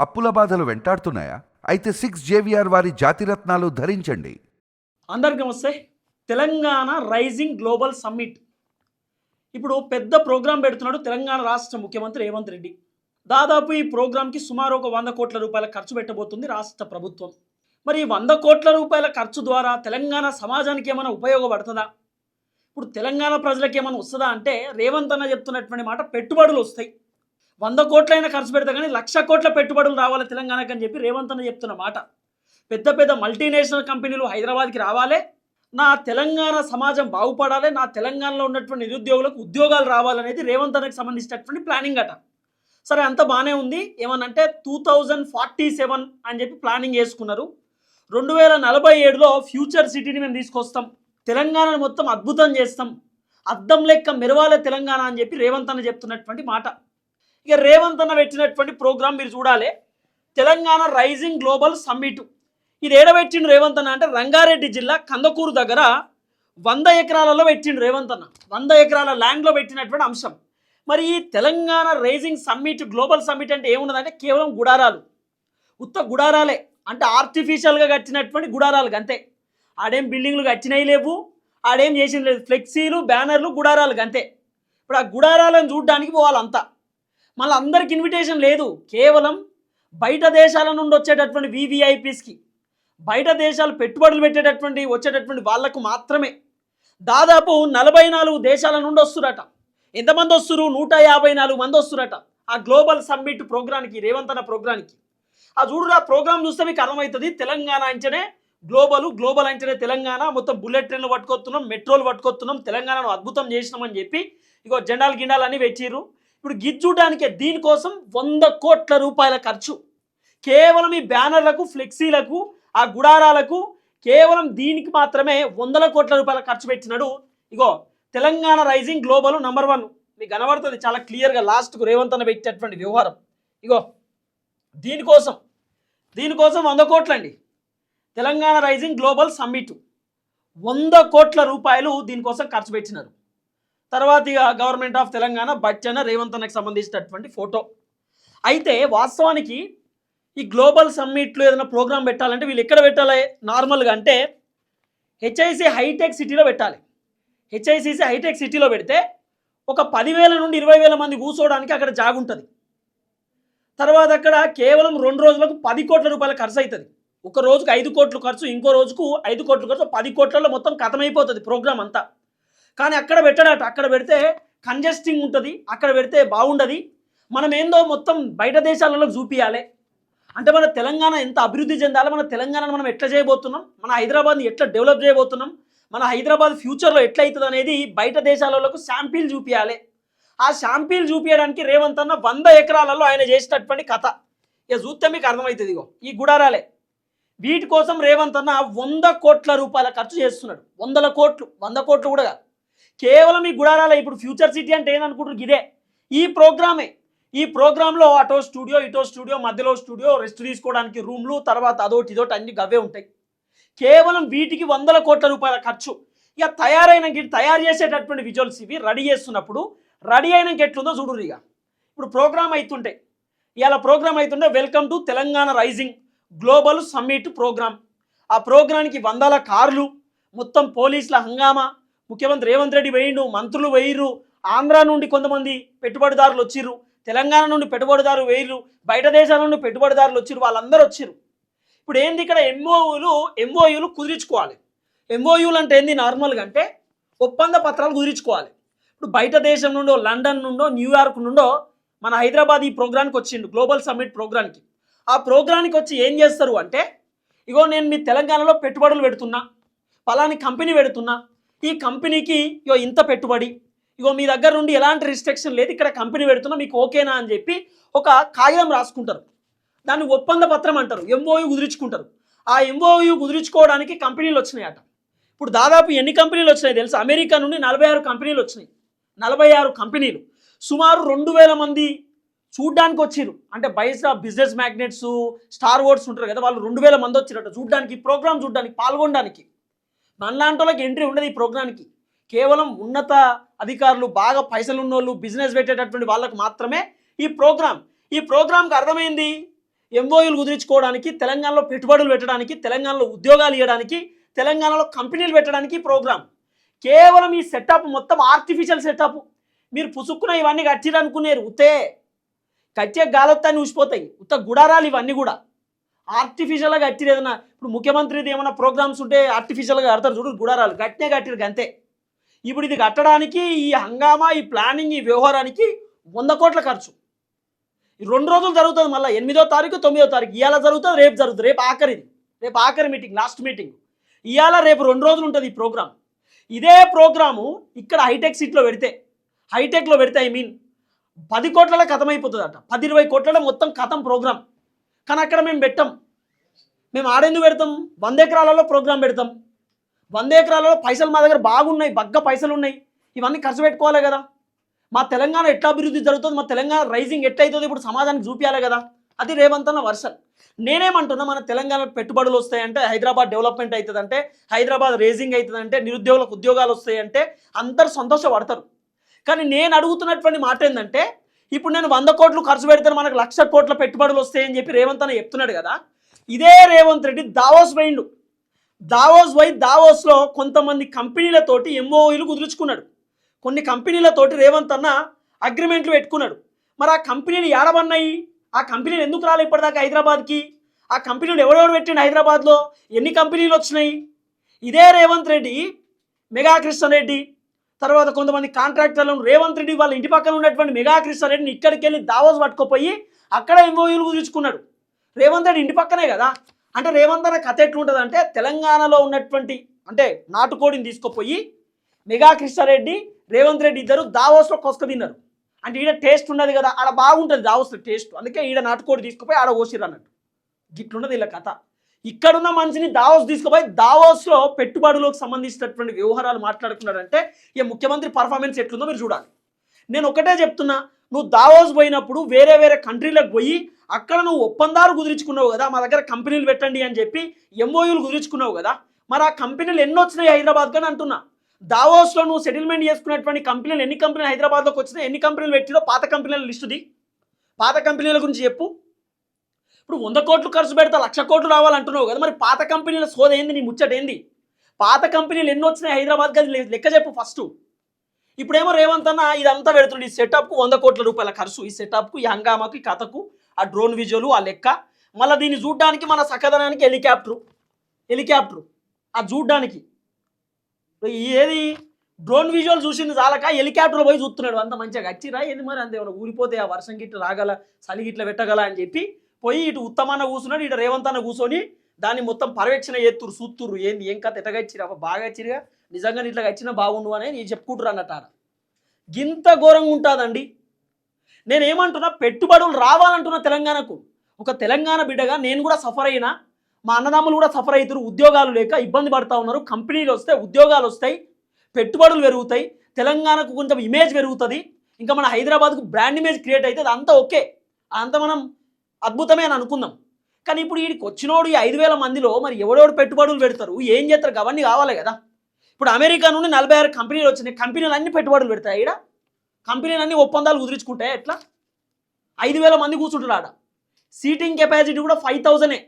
అప్పుల బాధలు వెంటాడుతున్నాయా? అయితే 6 JVR వారి జాతిరత్నాలు ధరించండి. అందరికీ నమస్తే. తెలంగాణ రైజింగ్ గ్లోబల్ సమ్మిట్ ఇప్పుడు పెద్ద ప్రోగ్రాం పెడుతున్నాడు తెలంగాణ రాష్ట్ర ముఖ్యమంత్రి రేవంత్ రెడ్డి. దాదాపు ఈ ప్రోగ్రాంకి సుమారు ఒక 100 కోట్ల రూపాయల ఖర్చు పెట్టబోతుంది రాష్ట్ర ప్రభుత్వం. మరి ఈ 100 కోట్ల రూపాయల ఖర్చు ద్వారా తెలంగాణ సమాజానికి ఏమైనా ఉపయోగపడుతుందా? ఇప్పుడు తెలంగాణ ప్రజలకు ఏమైనా వస్తుందా అంటే రేవంత్ అన్న చెప్తున్నటువంటి మాట పెట్టుబడులు వస్తాయి. 100 కోట్లైనా ఖర్చు పెడతా కానీ 1,00,000 కోట్ల పెట్టుబడులు రావాలి తెలంగాణకు అని చెప్పి రేవంత్ అన్న చెప్తున్న మాట. పెద్ద పెద్ద మల్టీనేషనల్ కంపెనీలు హైదరాబాద్కి రావాలి, నా తెలంగాణ సమాజం బాగుపడాలి, నా తెలంగాణలో ఉన్నటువంటి నిరుద్యోగులకు ఉద్యోగాలు రావాలనేది రేవంత్ అన్నకి సంబంధించినటువంటి ప్లానింగ్ అట. సరే, అంత బాగానే ఉంది. ఏమనంటే 2047 అని చెప్పి ప్లానింగ్ చేసుకున్నారు. 2047లో ఫ్యూచర్ సిటీని మేము తీసుకొస్తాం, తెలంగాణను మొత్తం అద్భుతం చేస్తాం, అద్దం లెక్క మెరవాలే తెలంగాణ అని చెప్పి రేవంత్ అన్న చెప్తున్నటువంటి మాట. ఇక రేవంత్ అన్న పెట్టినటువంటి ప్రోగ్రామ్ మీరు చూడాలి, తెలంగాణ రైజింగ్ గ్లోబల్ సమ్మిట్. ఇది ఏడబెట్టిండు రేవంత్ అన్న అంటే రంగారెడ్డి జిల్లా కందకూరు దగ్గర 100 ఎకరాలలో పెట్టిండు రేవంత్ అన్న. 100 ఎకరాల ల్యాండ్లో పెట్టినటువంటి అంశం. మరి ఈ Telangana rising summit global summit అంటే ఏమున్నదంటే కేవలం గుడారాలు, ఉత్త గుడారాలే, అంటే ఆర్టిఫిషియల్గా కట్టినటువంటి గుడారాలు అంతే. ఆడేం బిల్డింగ్లు కట్టినవి లేవు, ఆడేం చేసింది లేదు, ఫ్లెక్సీలు బ్యానర్లు గుడారాలు అంతే. ఇప్పుడు ఆ గుడారాలను చూడడానికి పోవాలంతా. మళ్ళీ అందరికి ఇన్విటేషన్ లేదు, కేవలం బయట దేశాల నుండి వచ్చేటటువంటి VVIPస్కి, బయట దేశాలు పెట్టుబడులు పెట్టేటటువంటి వచ్చేటటువంటి వాళ్లకు మాత్రమే. దాదాపు 44 దేశాల నుండి వస్తురట. ఎంతమంది వస్తురు? 154 మంది వస్తురట ఆ గ్లోబల్ సమ్మిట్ ప్రోగ్రామ్కి, రేవంత్ అన్న ప్రోగ్రామ్కి. ఆ చూడు, ఆ ప్రోగ్రామ్ చూస్తే మీకు అర్థమవుతుంది. తెలంగాణ అంచనే గ్లోబల్, గ్లోబల్ అంచనే తెలంగాణ. మొత్తం బుల్లెట్ ట్రైన్లు పట్టుకొస్తున్నాం, మెట్రోలు పట్టుకొస్తున్నాం, తెలంగాణను అద్భుతం చేసినామని చెప్పి ఇగో జెండాలు గిండాలు అన్నీ పెట్టిర్రు. ఇప్పుడు గిజ్జూటానికే దీనికోసం 100 కోట్ల రూపాయల ఖర్చు. కేవలం ఈ బ్యానర్లకు, ఫ్లెక్సీలకు, ఆ గుడారాలకు, కేవలం దీనికి మాత్రమే 100 కోట్ల రూపాయల ఖర్చు పెట్టినాడు. ఇగో తెలంగాణ రైజింగ్ గ్లోబల్ నంబర్ 1 మీకు కనబడుతుంది చాలా క్లియర్గా. లాస్ట్కు రేవంత్ అన్న పెట్టేటువంటి వ్యవహారం ఇగో దీనికోసం 100 కోట్లు అండి. తెలంగాణ రైజింగ్ గ్లోబల్ సమ్మిట్ 100 కోట్ల రూపాయలు దీనికోసం ఖర్చు పెట్టినారు. తర్వాత ఇక government of Telangana budget Revanth అన్నకి సంబంధించినటువంటి ఫోటో. అయితే వాస్తవానికి ఈ గ్లోబల్ సమ్మిట్లో ఏదైనా ప్రోగ్రామ్ పెట్టాలంటే వీళ్ళు ఎక్కడ పెట్టాలి నార్మల్గా అంటే HIC హైటెక్ సిటీలో పెట్టాలి. HICC హైటెక్ సిటీలో పెడితే ఒక 10,000 నుండి 20,000 మంది కూర్చోవడానికి అక్కడ జాగుంటుంది. తర్వాత అక్కడ కేవలం 2 రోజులకు 10 కోట్ల రూపాయల ఖర్చు అవుతుంది. ఒక రోజుకు 5 కోట్లు ఖర్చు, ఇంకో రోజుకు 5 కోట్లు ఖర్చు, 10 కోట్లలో మొత్తం కథమైపోతుంది ప్రోగ్రామ్ అంతా. కానీ అక్కడ పెట్టడాట, అక్కడ పెడితే కంజెస్టింగ్ ఉంటుంది, అక్కడ పెడితే బాగుండదు. మనం ఏందో మొత్తం బయట దేశాలలో చూపించాలి. అంటే మన తెలంగాణ ఎంత అభివృద్ధి చెందాలి, మన తెలంగాణను మనం ఎట్లా చేయబోతున్నాం, మన హైదరాబాద్ని ఎట్లా డెవలప్ చేయబోతున్నాం, మన హైదరాబాద్ ఫ్యూచర్లో ఎట్లా అవుతుంది అనేది బయట దేశాలకు శాంపిల్ చూపించాలి. ఆ శాంపిల్ చూపించడానికి రేవంత్ అన్న 100 ఎకరాలలో ఆయన చేసినటువంటి కథ ఇక చూస్తే మీకు అర్థమవుతుంది. ఇగో ఈ గుడారాలే, వీటి కోసం రేవంత్ అన్న 100 కోట్ల రూపాయల ఖర్చు చేస్తున్నాడు. 100 కోట్లు కూడా కాదు, కేవలం ఈ గుడారాలే. ఇప్పుడు ఫ్యూచర్ సిటీ అంటే ఏందనుకుంటారు, ఇదే ఈ ప్రోగ్రామే. ఈ ప్రోగ్రాంలో అటో స్టూడియో, ఇటో స్టూడియో, మధ్యలో స్టూడియో, రెస్ట్ తీసుకోవడానికి రూమ్లు, తర్వాత అదోటి ఇదోటి అన్ని గవ్వే ఉంటాయి. కేవలం వీటికి 100 కోట్ల రూపాయల ఖర్చు. ఇక తయారు చేసేటటువంటి విజువల్స్ ఇవి రెడీ చేస్తున్నప్పుడు, రెడీ అయినాక ఎట్లుందో చూడురు. ఇక ఇప్పుడు ప్రోగ్రామ్ అవుతుంటే, ఇవాళ ప్రోగ్రామ్ అవుతుంటే welcome to Telangana rising global summit programme. ఆ ప్రోగ్రాంకి 100 కార్లు, మొత్తం పోలీసుల హంగామా, ముఖ్యమంత్రి రేవంత్ రెడ్డి వేయిండు, మంత్రులు వేయిర్రు, ఆంధ్ర నుండి కొంతమంది పెట్టుబడిదారులు వచ్చిర్రు, తెలంగాణ నుండి పెట్టుబడిదారులు వేయిర్రు, బయట దేశాల నుండి పెట్టుబడిదారులు వచ్చిర్రు, వాళ్ళందరూ వచ్చిర్రు. ఇప్పుడు ఏంది ఇక్కడ ఎంఓయూలు కుదిరించుకోవాలి. ఎంఓయూలు అంటే ఏంది నార్మల్గా అంటే ఒప్పంద పత్రాలు కుదిరించుకోవాలి. ఇప్పుడు బయట దేశం నుండో, లండన్ నుండో, న్యూయార్క్ నుండో మన హైదరాబాద్ ఈ ప్రోగ్రామ్కి వచ్చిండు, గ్లోబల్ సమ్మిట్ ప్రోగ్రామ్కి. ఆ ప్రోగ్రామ్కి వచ్చి ఏం చేస్తారు అంటే, ఇగో నేను మీ తెలంగాణలో పెట్టుబడులు పెడుతున్నా, పలాని కంపెనీ పెడుతున్నా, ఈ కంపెనీకి ఇగో ఇంత పెట్టుబడి, ఇగో మీ దగ్గర నుండి ఎలాంటి రిస్ట్రిక్షన్ లేదు, ఇక్కడ కంపెనీ పెడుతున్నా, మీకు ఓకేనా అని చెప్పి ఒక కాగితం రాసుకుంటారు. దాన్ని ఒప్పంద పత్రం అంటారు, MOU కుదిరించుకుంటారు. ఆ MOU కుదిరించుకోవడానికి కంపెనీలు వచ్చినాయట. ఇప్పుడు దాదాపు ఎన్ని కంపెనీలు వచ్చినాయి తెలుసు? అమెరికా నుండి 46 కంపెనీలు వచ్చినాయి. 46 కంపెనీలు, సుమారు 2,000 మంది చూడ్డానికి వచ్చిర్రు. అంటే బయట బిజినెస్ మ్యాగ్నెట్స్, స్టార్ వార్స్ ఉంటారు కదా, వాళ్ళు 2,000 మంది వచ్చిరట చూడ్డానికి, ఈ ప్రోగ్రామ్ చూడడానికి, పాల్గొనడానికి. మనలాంటి వాళ్ళకి ఎంట్రీ ఉండదు ఈ ప్రోగ్రామ్కి. కేవలం ఉన్నత అధికారులు, బాగా పైసలు ఉన్నోళ్ళు, బిజినెస్ పెట్టేటటువంటి వాళ్ళకు మాత్రమే ఈ ప్రోగ్రామ్. ఈ ప్రోగ్రామ్కి అర్థమైంది ఎంఓయూలు కుదిరించుకోవడానికి, తెలంగాణలో పెట్టుబడులు పెట్టడానికి, తెలంగాణలో ఉద్యోగాలు ఇవ్వడానికి, తెలంగాణలో కంపెనీలు పెట్టడానికి ప్రోగ్రామ్. కేవలం ఈ సెటప్ మొత్తం ఆర్టిఫిషియల్ సెటప్. మీరు పుసుక్కున ఇవన్నీ కట్టిరనుకునేరు, ఉత్తే కట్టే గాలొత్తాన్ని ఊసిపోతాయి, ఉత్త గుడారాలు ఇవన్నీ కూడా ఆర్టిఫిషియల్గా కట్టిరు. ఏదన్నా ఇప్పుడు ముఖ్యమంత్రిది ఏమైనా ప్రోగ్రామ్స్ ఉంటే ఆర్టిఫిషియల్గా కడతారు చూడు, గుడారాలు గట్టినే కట్టిరు అంతే. ఇప్పుడు ఇది కట్టడానికి ఈ హంగామా, ఈ ప్లానింగ్, ఈ వ్యవహారానికి 100 కోట్ల ఖర్చు. ఈ 2 రోజులు జరుగుతుంది, మళ్ళీ 8వ తారీఖు 9వ తారీఖు. ఇవాళ జరుగుతుంది, రేపు జరుగుతుంది. రేపు ఆఖరి మీటింగ్, లాస్ట్ మీటింగ్. ఇవాళ రేపు 2 రోజులు ఉంటుంది ఈ ప్రోగ్రామ్. ఇదే ప్రోగ్రాము ఇక్కడ హైటెక్లో పెడితే ఐ మీన్ 10 కోట్లలో కథమైపోతుంది అట. 10-20 కోట్లలో మొత్తం కథం ప్రోగ్రామ్. కానీ అక్కడ మేము పెట్టాం. మేము ఆడెందుకు పెడతాం? 100 ఎకరాలలో ప్రోగ్రామ్ పెడతాం. 100 ఎకరాలలో పైసలు మా దగ్గర బాగున్నాయి, బగ్గ పైసలు ఉన్నాయి. ఇవన్నీ ఖర్చు పెట్టుకోవాలి కదా. మా తెలంగాణ ఎట్లా అభివృద్ధి జరుగుతుంది, మా తెలంగాణ రైజింగ్ ఎట్లయితుంది ఇప్పుడు సమాజానికి చూపించాలి కదా. అది రేవంత్ అన్న వర్షన్. నేనేమంటున్నా, మన తెలంగాణలో పెట్టుబడులు వస్తాయంటే హైదరాబాద్ డెవలప్మెంట్ అవుతుందంటే, హైదరాబాద్ రేజింగ్ అవుతుందంటే, నిరుద్యోగులకు ఉద్యోగాలు వస్తాయంటే అందరు సంతోషపడతారు. కానీ నేను అడుగుతున్నటువంటి మాట ఏంటంటే, ఇప్పుడు నేను 100 కోట్లు ఖర్చు పెడితే మనకు 1,00,000 కోట్ల పెట్టుబడులు వస్తాయని చెప్పి రేవంత్ అన్న చెప్తున్నాడు కదా. ఇదే రేవంత్ రెడ్డి దావోస్ పోయిండు. దావోస్లో కొంతమంది కంపెనీలతోటి ఎంఓయూలు కుదుర్చుకున్నాడు. కొన్ని కంపెనీలతోటి రేవంత్ అన్న అగ్రిమెంట్లు పెట్టుకున్నాడు. మరి ఆ కంపెనీలు ఏడబన్నాయి? ఆ కంపెనీలు ఎందుకు రాలే ఇప్పటిదాకా హైదరాబాద్కి? ఆ కంపెనీలు ఎవరెవరు పెట్టిండు హైదరాబాద్లో? ఎన్ని కంపెనీలు వచ్చినాయి? ఇదే రేవంత్ రెడ్డి, మెగా కృష్ణారెడ్డి, తర్వాత కొంతమంది కాంట్రాక్టర్లను రేవంత్ రెడ్డి వాళ్ళ ఇంటి పక్కన ఉన్నటువంటి మెగా కృష్ణారెడ్డిని ఇక్కడికి వెళ్ళి దావోస్ పట్టుకుపోయి అక్కడ ఎంఓయూలు కుదుర్చుకున్నాడు. రేవంత్ రెడ్డి ఇంటి పక్కనే కదా. అంటే రేవంత్ అన్న కథ ఎట్లుంటుంది అంటే, తెలంగాణలో ఉన్నటువంటి అంటే నాటుకోడిని తీసుకుపోయి మెగా కృష్ణారెడ్డి, రేవంత్ రెడ్డి ఇద్దరు దావోస్లో కొసుక తిన్నారు. అంటే ఈడ టేస్ట్ ఉన్నది కదా, ఆడ బాగుంటుంది దావోస్లో టేస్ట్, అందుకే ఈడ నాటుకోడి తీసుకుపోయి ఆడ ఓసిరు అన్నట్టు. గిట్లున్నది ఇలా కథ. ఇక్కడున్న మనిషిని దావోస్ తీసుకుపోయి దావోస్లో పెట్టుబడులకు సంబంధించినటువంటి వ్యవహారాలు మాట్లాడుకున్నాడంటే ఇక ముఖ్యమంత్రి పర్ఫార్మెన్స్ ఎట్లుందో మీరు చూడాలి. నేను ఒకటే చెప్తున్నా, నువ్వు దావోస్ పోయినప్పుడు వేరే కంట్రీలకు పోయి అక్కడ నువ్వు ఒప్పందాలు కుదుర్చుకున్నావు కదా, మా దగ్గర కంపెనీలు పెట్టండి అని చెప్పి ఎంఓయూలు కుదుర్చుకున్నావు కదా. మరి ఆ కంపెనీలు ఎన్ని వచ్చినాయి హైదరాబాద్కి అని అంటున్నా. దావోస్లో నువ్వు సెటిల్మెంట్ చేసుకున్నటువంటి కంపెనీలు ఎన్ని కంపెనీలు హైదరాబాద్లోకి వచ్చినాయి, ఎన్ని కంపెనీలు పెట్టినో పాత కంపెనీల లిస్టుది, పాత కంపెనీల గురించి చెప్పు. ఇప్పుడు 100 కోట్లు ఖర్చు పెడతా 1,00,000 కోట్లు రావాలంటున్నావు కదా. మరి పాత కంపెనీల సోద ఏంది, నీ ముచ్చట ఏంది? పాత కంపెనీలు ఎన్ని వచ్చినాయి హైదరాబాద్కి అది లెక్క చెప్పు ఫస్ట్. ఇప్పుడేమో రేవంత్ అన్న ఇదంతా పెడుతుంది. ఈ సెటప్కు 100 కోట్ల రూపాయల ఖర్చు, ఈ సెటప్కు, ఈ హంగామాకు, ఈ కథకు, ఆ డ్రోన్ విజువల్, ఆ లెక్క, మళ్ళీ దీన్ని చూడడానికి మన సకదనానికి హెలికాప్టరు ఆ చూడ్డానికి ఏది డ్రోన్ విజువల్ చూసింది చాలక హెలికాప్టర్లో పోయి చూస్తున్నాడు. అంత మంచిగా వచ్చిరా ఏది మరి, అంతే ఏమైనా ఊరిపోతే ఆ వర్షం గిట్ల రాగల, చలి గిట్ల పెట్టగల అని చెప్పి పోయి ఇటు ఉత్తమాన కూర్చున్నాడు, ఇటు రేవంత్ అన్న కూర్చొని దాన్ని మొత్తం పర్యవేక్షణ చేస్తురు, చూస్తుర్రు ఏంది ఏం కథ ఎట్టగా ఇచ్చిరా, బాగా ఇచ్చిరుగా, నిజంగా ఇట్లా వచ్చినా బాగుండు అని నేను చెప్పుకుంటారు అన్నట్టు. ఆడ గింత ఘోరంగా ఉంటుందండి. నేనేమంటున్నా, పెట్టుబడులు రావాలంటున్నా తెలంగాణకు. ఒక తెలంగాణ బిడ్డగా నేను కూడా సఫర్ అయినా, మా అన్నదమ్ములు కూడా సఫర్ అవుతారు, ఉద్యోగాలు లేక ఇబ్బంది పడుతూ ఉన్నారు. కంపెనీలు వస్తాయి, ఉద్యోగాలు వస్తాయి, పెట్టుబడులు పెరుగుతాయి, తెలంగాణకు కొంచెం ఇమేజ్ పెరుగుతుంది, ఇంకా మన హైదరాబాద్కు బ్రాండ్ ఇమేజ్ క్రియేట్ అవుతుంది. అంతా ఓకే, అంతా మనం అద్భుతమే అని అనుకుందాం. కానీ ఇప్పుడు వీడికి వచ్చినోడు ఈ 5,000 మందిలో మరి ఎవడెవడు పెట్టుబడులు పెడతారు, ఏం చేస్తారు, అవన్నీ కావాలి కదా. ఇప్పుడు అమెరికా నుండి 46 కంపెనీలు వచ్చినాయి, కంపెనీలు అన్ని పెట్టుబడులు పెడతాయి. ఇక్కడ కంపెనీలు అన్ని ఒప్పందాలు కుదుర్చుకుంటాయి. ఎట్లా 5,000 మంది కూర్చుంటారు ఆడ. సీటింగ్ కెపాసిటీ కూడా 5,000.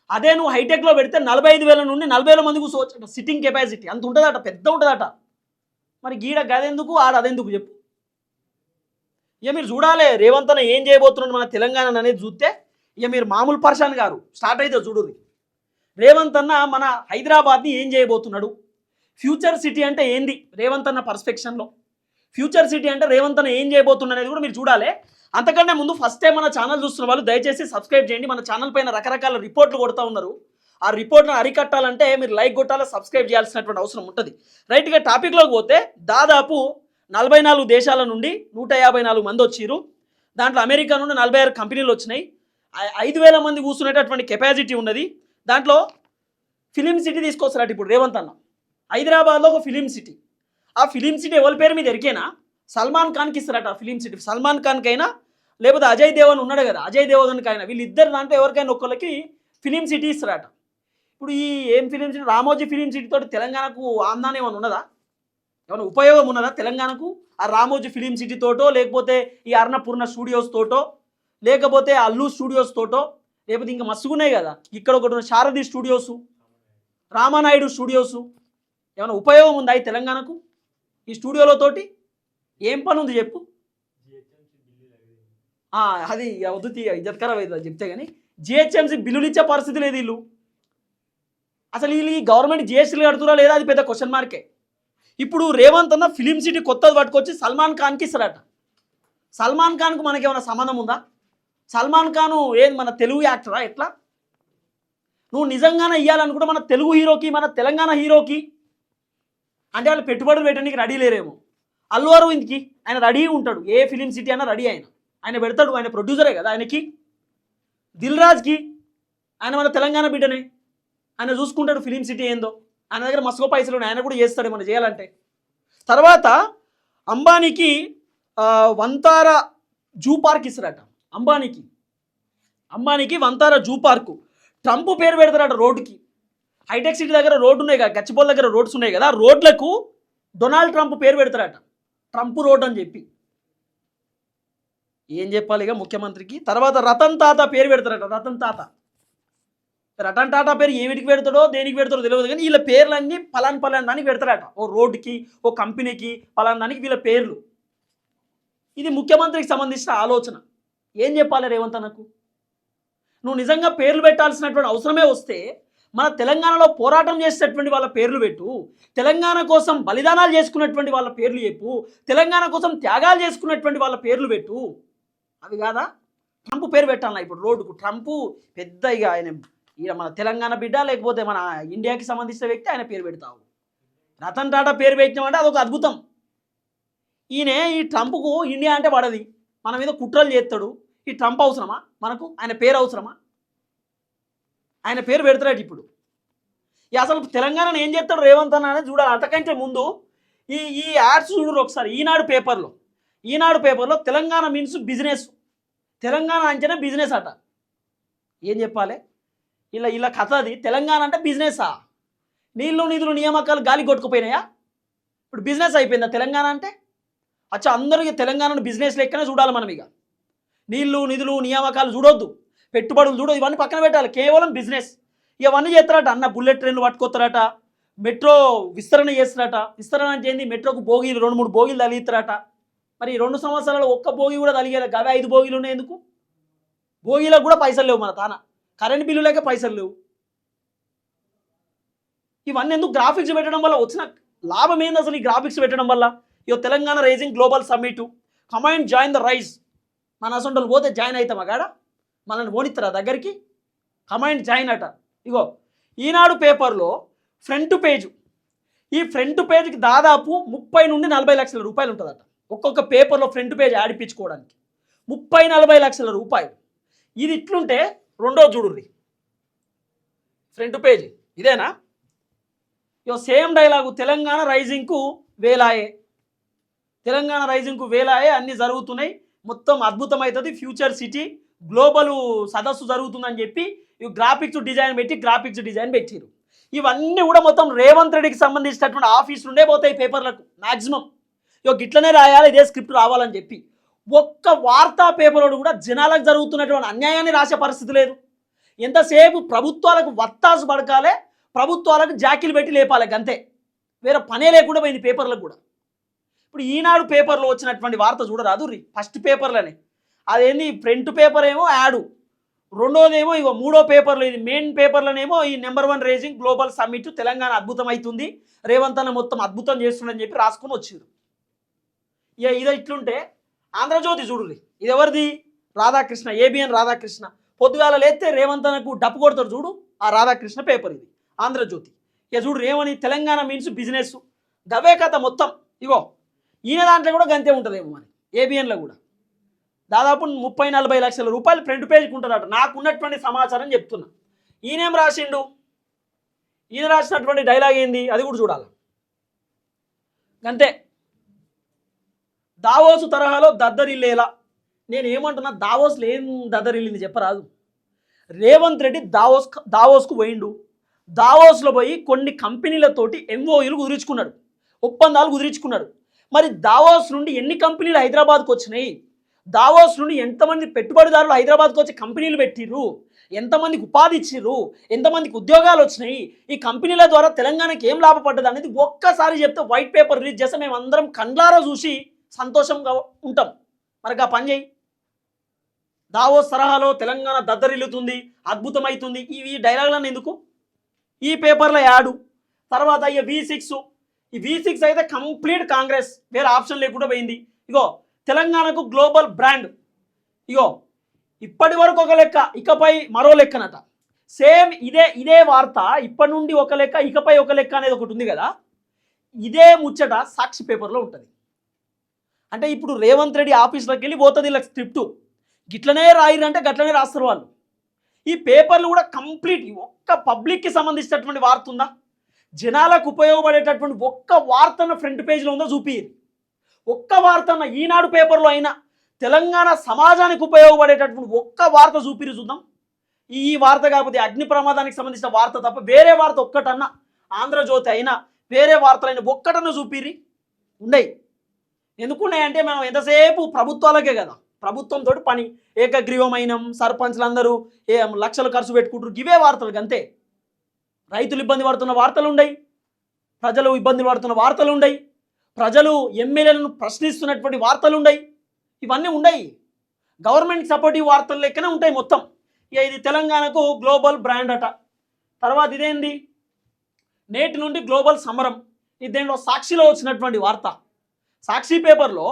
అదే నువ్వు హైటెక్లో పెడితే 45,000 నుండి 40,000 మంది కూర్చోవచ్చు. సిట్టింగ్ కెపాసిటీ అంత ఉంటుందట, పెద్ద ఉంటుందట. మరి గీడ గదెందుకు, ఆడ అదెందుకు చెప్పు. ఇక మీరు చూడాలి రేవంత్ అన్న ఏం చేయబోతున్నాడు మన తెలంగాణ అనేది చూస్తే ఇక మీరు మామూలు పర్సన్ గారు స్టార్ట్ అయితే చూడుది. రేవంత్ అన్న మన హైదరాబాద్ని ఏం చేయబోతున్నాడు, ఫ్యూచర్ సిటీ అంటే ఏంది రేవంత్ అన్న పర్స్పెక్షన్లో, ఫ్యూచర్ సిటీ అంటే రేవంత్ అన్న ఏం చేయబోతున్నా అనేది కూడా మీరు చూడాలి. అంతకంటే ముందు ఫస్ట్ టైం మన ఛానల్ చూస్తున్న వాళ్ళు దయచేసి సబ్స్క్రైబ్ చేయండి. మన ఛానల్ పైన రకరకాల రిపోర్ట్లు కొడుతూ ఉన్నారు. ఆ రిపోర్ట్ను అరికట్టాలంటే మీరు లైక్ కొట్టాలి, సబ్స్క్రైబ్ చేయాల్సినటువంటి అవసరం ఉంటుంది. రైట్గా టాపిక్లోకి పోతే, దాదాపు 44 దేశాల నుండి 154 మంది వచ్చిర్రు. దాంట్లో అమెరికా నుండి 46 కంపెనీలు వచ్చినాయి. 5,000 మంది కూర్చునేటటువంటి కెపాసిటీ ఉన్నది. దాంట్లో ఫిలిం సిటీ తీసుకొస్తారట ఇప్పుడు రేవంత్ అన్న. హైదరాబాద్లో ఒక ఫిలిం సిటీ, ఆ ఫిలిం సిటీ ఎవరి పేరు మీద ఎరికేనా, సల్మాన్ ఖాన్కి ఇస్తారట ఆ ఫిలిం సిటీ. సల్మాన్ ఖాన్కి అయినా లేకపోతే అజయ్ దేవన్ ఉన్నాడు కదా, అజయ్ దేవగన్కి అయినా, వీళ్ళిద్దరు దాంట్లో ఎవరికైనా ఒక్కరికి ఫిలిం సిటీ ఇస్తారట. ఇప్పుడు ఈ ఏం film city, Ramoji film city తోటి తెలంగాణకు ఆందానం ఏమైనా ఉన్నదా, ఏమైనా ఉపయోగం ఉన్నదా తెలంగాణకు? ఆ రామోజీ ఫిలిం సిటీ తోటో, లేకపోతే ఈ అన్నపూర్ణ స్టూడియోస్ తోటో, లేకపోతే అల్లు స్టూడియోస్ తోటో లేకపోతే ఇంకా మస్తుగున్నాయి కదా, ఇక్కడ ఒకటి ఉన్న శారది స్టూడియోసు, రామానాయుడు స్టూడియోసు. ఏమైనా ఉపయోగం ఉందా ఈ తెలంగాణకు ఈ స్టూడియోలతోటి? ఏం పని ఉంది చెప్పు? అది వద్దు ఇజ్జత్కరం అవుతుంది చెప్తే. కానీ జిహెచ్ఎంసీ బిల్లులు ఇచ్చే పరిస్థితి లేదు వీళ్ళు. అసలు వీళ్ళు ఈ గవర్నమెంట్ జిఎస్టీలు కడుతురా లేదా అది పెద్ద క్వశ్చన్ మార్కే. ఇప్పుడు రేవంత్ అన్న ఫిలిం సిటీ కొత్తది పట్టుకొచ్చి సల్మాన్ ఖాన్కి ఇస్తారట. సల్మాన్ ఖాన్కు మనకి ఏమైనా సంబంధం ఉందా? సల్మాన్ ఖాన్ ఏది మన తెలుగు యాక్టరా ఎట్లా? నువ్వు నిజంగానే ఇవ్వాలనుకుంటే మన తెలుగు హీరోకి, మన తెలంగాణ హీరోకి అంటే వాళ్ళు పెట్టుబడులు పెట్టడానికి రెడీ లేరేమో. అల్లు అరవింద్కి ఆయన రెడీ ఉంటాడు, ఏ ఫిలిం సిటీ అయినా రెడీ ఆయన పెడతాడు, ఆయన ప్రొడ్యూసరే కదా ఆయనకి. దిల్ రాజ్కి ఆయన మన తెలంగాణ బిడ్డనే, ఆయన చూసుకుంటాడు ఫిలిం సిటీ ఏందో. ఆయన దగ్గర మస్తు పైసలు ఉన్నాయి, ఆయన కూడా చేస్తాడు ఏమన్నా చేయాలంటే. తర్వాత అంబానీకి వంతారా జూ పార్క్ ఇస్తారట. అంబానీకి వంతారా జూ పార్కు ట్రంప్ పేరు పెడతారట రోడ్డుకి. హైటెక్ సిటీ దగ్గర రోడ్డు ఉన్నాయి కదా, గచ్చిబౌలి దగ్గర రోడ్స్ ఉన్నాయి కదా, రోడ్లకు డొనాల్డ్ ట్రంప్ పేరు పెడతారట, ట్రంప్ రోడ్ అని చెప్పి. ఏం చెప్పాలి ఇక ముఖ్యమంత్రికి. తర్వాత రతన్ టాటా పేరు పెడతారట. రతన్ టాటా పేరు ఏమిటికి పెడతాడో దేనికి పెడతాడో తెలియదు, కానీ వీళ్ళ పేర్లన్నీ పలాన్ దానికి పెడతారట. ఓ రోడ్డుకి, ఓ కంపెనీకి, పలాన్ దానికి వీళ్ళ పేర్లు. ఇది ముఖ్యమంత్రికి సంబంధించిన ఆలోచన. ఏం చెప్పాలి రేవంత్ అన్నకు? నువ్వు నిజంగా పేర్లు పెట్టాల్సినటువంటి అవసరమే వస్తే మన తెలంగాణలో పోరాటం చేసేటటువంటి వాళ్ళ పేర్లు పెట్టు, తెలంగాణ కోసం బలిదానాలు చేసుకున్నటువంటి వాళ్ళ పేర్లు చెప్పు, తెలంగాణ కోసం త్యాగాలు చేసుకున్నటువంటి వాళ్ళ పేర్లు పెట్టు. అవి కాదా? ట్రంప్ పేరు పెట్టాలన్నా ఇప్పుడు రోడ్డుకు. ట్రంప్ పెద్ద ఇక ఆయన మన తెలంగాణ బిడ్డ, లేకపోతే మన ఇండియాకి సంబంధించిన వ్యక్తి, ఆయన పేరు పెడతావు. రతన్ టాటా పేరు పెట్టినామంటే అదొక అద్భుతం. ఈ ట్రంప్కు ఇండియా అంటే పడది, మన మీద కుట్రలు చేస్తాడు. ఈ ట్రంప్ అవసరమా మనకు? ఆయన పేరు అవసరమా? ఆయన పేరు పెడతాడు. ఇప్పుడు అసలు తెలంగాణను ఏం చేస్తాడు రేవంత్ అన్న అనేది చూడాలి. అంతకంటే ముందు ఈ యాడ్స్ చూడరు ఒకసారి. ఈనాడు పేపర్లో తెలంగాణ మీన్స్ బిజినెస్, తెలంగాణ అంటేనే బిజినెస్ అట. ఏం చెప్పాలి ఇలా కథ? అది తెలంగాణ అంటే బిజినెసా? నీళ్ళు నిధులు నియామకాలు గాలి కొట్టుకుపోయినాయా? ఇప్పుడు బిజినెస్ అయిపోయిందా తెలంగాణ అంటే? అందరూ తెలంగాణను బిజినెస్ లెక్కనే చూడాలి మనం. ఇక నీళ్ళు నిధులు నియామకాలు చూడొద్దు, పెట్టుబడులు చూడొద్దు, ఇవన్నీ పక్కన పెట్టాలి. కేవలం బిజినెస్. ఇవన్నీ చేస్తారట. అన్న బుల్లెట్ ట్రైన్లు పట్టుకొస్తారట, మెట్రో విస్తరణ చేస్తారట. విస్తరణ అంటే ఏంది? మెట్రోకు బోగీలు 2-3 బోగీలు తగిలిస్తారట. మరి 2 సంవత్సరాలు ఒక్క బోగి కూడా తగిలే, గవే 5 బోగీలు ఉన్నాయి. ఎందుకు? బోగీలకు కూడా పైసలు లేవు మన తాన, కరెంట్ బిల్లు లేక పైసలు లేవు. ఇవన్నీ ఎందుకు? గ్రాఫిక్స్ పెట్టడం వల్ల వచ్చిన లాభం ఏంది అసలు? ఈ గ్రాఫిక్స్ పెట్టడం వల్ల Telangana rising global summit, command join the rise. మన అసలు పోతే జాయిన్ అవుతామా కాడ? మనల్ని పోనిస్తారా దగ్గరికి? కమాండ్ జాయిన్ అట. ఇగో ఈనాడు పేపర్లో ఫ్రంట్ పేజ్, ఈ ఫ్రంట్ పేజ్కి దాదాపు 30 నుండి 40 లక్షల రూపాయలు ఉంటుందట. ఒక్కొక్క పేపర్లో ఫ్రంట్ పేజ్ ఆడిపించుకోవడానికి 30-40 లక్షల రూపాయలు. ఇది ఇట్లుంటే రెండో చూడుర్రి ఫ్రంట్ పేజ్ ఇదేనా? Same dialogue. తెలంగాణ రైజింగ్కు వేలాయే, అన్నీ జరుగుతున్నాయి, మొత్తం అద్భుతమవుతుంది, ఫ్యూచర్ సిటీ గ్లోబల్ సదస్సు జరుగుతుందని చెప్పి గ్రాఫిక్స్ డిజైన్ పెట్టిరు. ఇవన్నీ కూడా మొత్తం రేవంత్ రెడ్డికి సంబంధించినటువంటి ఆఫీస్ నుండే పోతాయి పేపర్లకు మ్యాక్సిమం. గిట్లనే రాయాలి, ఇదే స్క్రిప్ట్ రావాలని చెప్పి. ఒక్క వార్తా పేపర్లో కూడా జనాలకు జరుగుతున్నటువంటి అన్యాయాన్ని రాసే పరిస్థితి లేదు. ఎంతసేపు ప్రభుత్వాలకు వత్తాసు పడకాలే, ప్రభుత్వాలకు జాకీలు పెట్టి లేపాలి, అంతే. వేరే పనే లేకుండా పోయింది పేపర్లకు కూడా. ఇప్పుడు ఈనాడు పేపర్లో వచ్చినటువంటి వార్త చూడరాదు ఫస్ట్ పేపర్లోనే. అదేంది? ఫ్రంట్ పేపర్ ఏమో యాడు, రెండోదేమో మూడో పేపర్లో, ఇది మెయిన్ పేపర్లోనేమో ఈ number 1 rising global summit, Telangana అద్భుతం అవుతుంది, రేవంత్ అన్న మొత్తం అద్భుతం చేస్తుండని చెప్పి రాసుకొని వచ్చారు. ఇది ఇట్లుంటే ఆంధ్రజ్యోతి చూడుర్రి, ఇది ఎవరిది? రాధాకృష్ణ, ఏబిఎన్ రాధాకృష్ణ. పొద్దుగాల లేస్తే రేవంత్ అన్నకు డప్పు కొడతాడు చూడు, ఆ రాధాకృష్ణ పేపర్ ఇది ఆంధ్రజ్యోతి. చూడు ఏమని? తెలంగాణ మీన్స్ బిజినెస్, గవే కథ మొత్తం. ఈయన దాంట్లో కూడా గంతే ఉంటుందేమో మరి, ఏబిఎన్లో కూడా దాదాపు 30-40 లక్షల రూపాయలు ఫ్రంట్ పేజ్కి ఉంటుందట. నాకున్నటువంటి సమాచారం చెప్తున్నా. ఈయనేం రాసిండు? ఈయన రాసినటువంటి డైలాగ్ ఏంది అది కూడా చూడాలి. అంతే. దావోసు తరహాలో దద్దరిల్లేలా. నేను ఏమంటున్నా, దావోస్లో ఏం దద్దరిల్లింది చెప్పరాదు? రేవంత్ రెడ్డి దావోస్కు పోయిండు. దావోస్లో పోయి కొన్ని కంపెనీలతోటి ఎంఓయూలు కుదుర్చుకున్నాడు, ఒప్పందాలు కుదుర్చుకున్నాడు. మరి దావోస్ నుండి ఎన్ని కంపెనీలు హైదరాబాద్కు వచ్చినాయి? దావోస్ నుండి ఎంతమంది పెట్టుబడిదారులు హైదరాబాద్కు వచ్చి కంపెనీలు పెట్టిర్రు? ఎంతమందికి ఉపాధి ఇచ్చిర్రు, ఎంతమందికి ఉద్యోగాలు వచ్చినాయి, ఈ కంపెనీల ద్వారా తెలంగాణకి ఏం లాభపడ్డది అనేది ఒక్కసారి చెప్తే వైట్ పేపర్ రిలీజ్ చేస్తే మేము అందరం కండ్లారా చూసి సంతోషంగా ఉంటాం. మరి ఆ పని చేయి. దావోస్ తరహాలో తెలంగాణ దద్దరిల్లుతుంది, అద్భుతమవుతుంది, ఈ డైలాగులను ఎందుకు? ఈ పేపర్లో యాడు. తర్వాత ఇక V6, ఈ V6 అయితే కంప్లీట్ కాంగ్రెస్, వేరే ఆప్షన్ లేకుండా పోయింది. ఇగో తెలంగాణకు గ్లోబల్ బ్రాండ్, ఇగో ఇప్పటి వరకు ఒక లెక్క, ఇకపై మరో లెక్కనట. సేమ్ ఇదే వార్త ఇప్పటి నుండి ఒక లెక్క, ఇకపై ఒక లెక్క అనేది ఒకటి ఉంది కదా, ఇదే ముచ్చట సాక్షి పేపర్లో ఉంటుంది. అంటే ఇప్పుడు రేవంత్ రెడ్డి ఆఫీస్లోకి వెళ్ళి పోతుంది ఇలా స్క్రిప్టు, గిట్లనే రాయిరంటే గట్లనే రాస్తారు వాళ్ళు. ఈ పేపర్లు కూడా కంప్లీట్ ఒక్క పబ్లిక్కి సంబంధించినటువంటి వార్త ఉందా, జనాలకు ఉపయోగపడేటటువంటి ఒక్క వార్తను ఫ్రంట్ పేజ్లో ఉందో చూపి, ఒక్క వార్తన్న ఈనాడు పేపర్లో అయినా తెలంగాణ సమాజానికి ఉపయోగపడేటటువంటి ఒక్క వార్త చూపిరి చూద్దాం. ఈ వార్త కాకపోతే అగ్ని ప్రమాదానికి సంబంధించిన వార్త తప్ప వేరే వార్త ఒక్కటన్నా, ఆంధ్రజ్యోతి అయినా వేరే వార్తలైనా ఒక్కటన్నా చూపిరి ఉండయి. ఎందుకున్నాయంటే మనం ఎంతసేపు ప్రభుత్వాలకే కదా, ప్రభుత్వంతో పని, ఏకగ్రీవమైనం, సర్పంచ్లందరూ లక్షలు ఖర్చు పెట్టుకుంటారు, ఇవే వార్తలు అంతే. రైతులు ఇబ్బంది పడుతున్న వార్తలు ఉండయి, ప్రజలు ఇబ్బంది పడుతున్న వార్తలు ఉండయి, ప్రజలు ఎమ్మెల్యేలను ప్రశ్నిస్తున్నటువంటి వార్తలు ఉండయి, ఇవన్నీ ఉండయి. గవర్నమెంట్ సపోర్టివ్ వార్తలు లెక్కనే ఉంటాయి మొత్తం. ఇక ఇది తెలంగాణకు గ్లోబల్ బ్రాండ్ అట. తర్వాత ఇదేంది, నేటి నుండి గ్లోబల్ సమరం, ఇది దేంట్లో సాక్షిలో వచ్చినటువంటి వార్త. సాక్షి పేపర్లో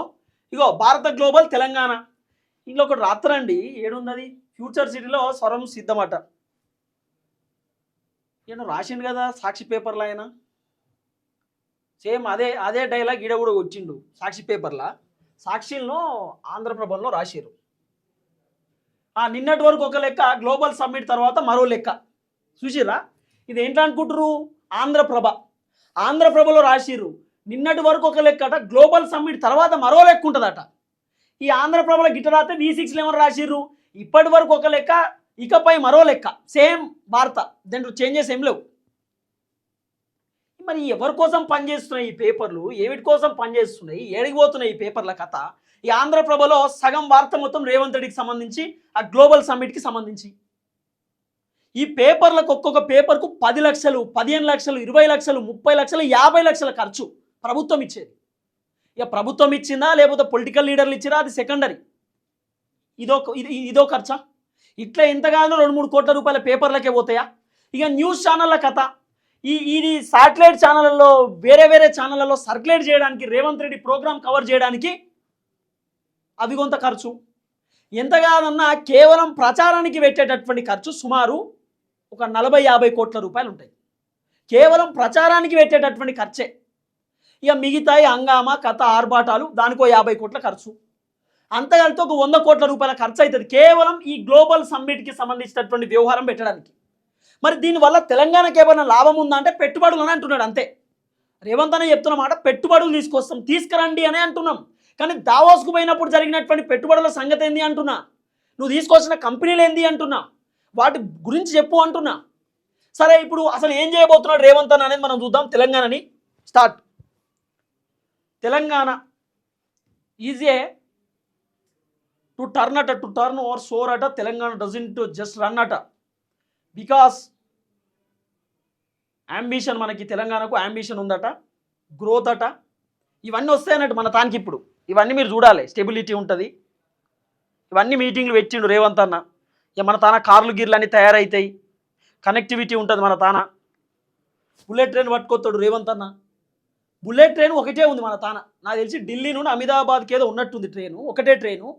ఇగో భారత గ్లోబల్ తెలంగాణ, ఇంట్లో ఒకటి రాత్రండి, ఏడున్నది, ఫ్యూచర్ సిటీలో స్వరం సిద్ధమట. నేను రాసిండు కదా సాక్షి పేపర్లో ఆయన, సేమ్ అదే డైలాగ్ ఈడ కూడా వచ్చిండు సాక్షి పేపర్లో. సాక్షిలో ఆంధ్రప్రభలో రాశారు. నిన్నటి వరకు ఒక లెక్క, గ్లోబల్ సమ్మిట్ తర్వాత మరో లెక్క. చూసిరా, ఇది ఏంటో అనుకుంటారు, ఆంధ్రప్రభలో రాసిర్రు. నిన్నటి వరకు ఒక లెక్కట, గ్లోబల్ సమ్మిట్ తర్వాత మరో లెక్క ఉంటుందట. ఈ ఆంధ్రప్రభలో గిట్ట రాస్తే V6 ఏమో రాసిర్రు, ఇప్పటి వరకు ఒక లెక్క, ఇకపై మరో లెక్క, సేమ్ వార్త, దాంట్లో చేంజెస్ ఏం లేవు. మరి ఎవరి కోసం పనిచేస్తున్నాయి ఈ పేపర్లు, ఏమిటి కోసం పనిచేస్తున్నాయి, ఏడిగిపోతున్నాయి ఈ పేపర్ల కథ? ఈ ఆంధ్రప్రభలో సగం వార్త మొత్తం రేవంత్ రెడ్డికి సంబంధించి, ఆ గ్లోబల్ సమ్మిట్కి సంబంధించి. ఈ పేపర్లకు ఒక్కొక్క పేపర్కు 10 లక్షలు, 15 లక్షలు, 20 లక్షలు, 30 లక్షలు, 50 లక్షల ఖర్చు ప్రభుత్వం ఇచ్చేది. ఇక ప్రభుత్వం ఇచ్చిందా లేకపోతే పొలిటికల్ లీడర్లు ఇచ్చిరా అది సెకండరీ. ఇదో ఖర్చా? ఇట్లా ఎంతగానో 2-3 కోట్ల రూపాయల పేపర్లకే పోతాయా? ఇక న్యూస్ ఛానళ్ళ కథ, ఇది శాటిలైట్ ఛానళ్ళలో, వేరే ఛానళ్ళలో సర్క్యులేట్ చేయడానికి, రేవంత్ రెడ్డి ప్రోగ్రామ్ కవర్ చేయడానికి అవి కొంత ఖర్చు. ఎంతగానన్నా కేవలం ప్రచారానికి పెట్టేటటువంటి ఖర్చు సుమారు ఒక 40-50 కోట్ల రూపాయలు ఉంటాయి. కేవలం ప్రచారానికి పెట్టేటటువంటి ఖర్చే. ఇక మిగతాయి హంగామా, కథ, ఆర్భాటాలు, దానికో 50 కోట్ల ఖర్చు. అంతకంటే ఒక 100 కోట్ల రూపాయల ఖర్చు అవుతుంది కేవలం ఈ గ్లోబల్ సమ్మిట్కి సంబంధించినటువంటి వ్యవహారం పెట్టడానికి. మరి దీనివల్ల తెలంగాణకి ఏమైనా లాభం ఉందా అంటే పెట్టుబడులు అని అంటున్నాడు అంతే. రేవంత్ అనే చెప్తున్నమాట, పెట్టుబడులు తీసుకురండి అనే అంటున్నాం. కానీ దావోస్కు పోయినప్పుడు జరిగినటువంటి పెట్టుబడుల సంగతి ఏంది అంటున్నా, నువ్వు తీసుకొచ్చిన కంపెనీలు ఏంది అంటున్నా, వాటి గురించి చెప్పు అంటున్నా. సరే, ఇప్పుడు అసలు ఏం చేయబోతున్నాడు రేవంత్ అన్న అనేది మనం చూద్దాం. తెలంగాణని start. Telangana is a to turn over soar అట. తెలంగాణ డజంట్ జస్ట్ రన్ అట, బికాస్ అంబిషన్, మనకి తెలంగాణకు అంబిషన్ ఉందట, గ్రోత్ అట, ఇవన్నీ వస్తాయన్నట్టు మన తానికి. ఇప్పుడు ఇవన్నీ మీరు చూడాలి, స్టెబిలిటీ ఉంటుంది, ఇవన్నీ మీటింగ్లు పెట్టిండు రేవంత్ అన్న. ఇక మన తాన కార్లు గీర్లు అన్నీ తయారవుతాయి, కనెక్టివిటీ ఉంటుంది మన తాన. బుల్లెట్ ట్రైన్ పట్టుకొస్తాడు రేవంత్ అన్న. బుల్లెట్ ట్రైన్ ఒకటే ఉంది మన తాన, నాకు తెలిసి ఢిల్లీ నుండి అహ్మదాబాద్కి ఏదో ఉన్నట్టుంది ట్రైను, ఒకటే ట్రైను.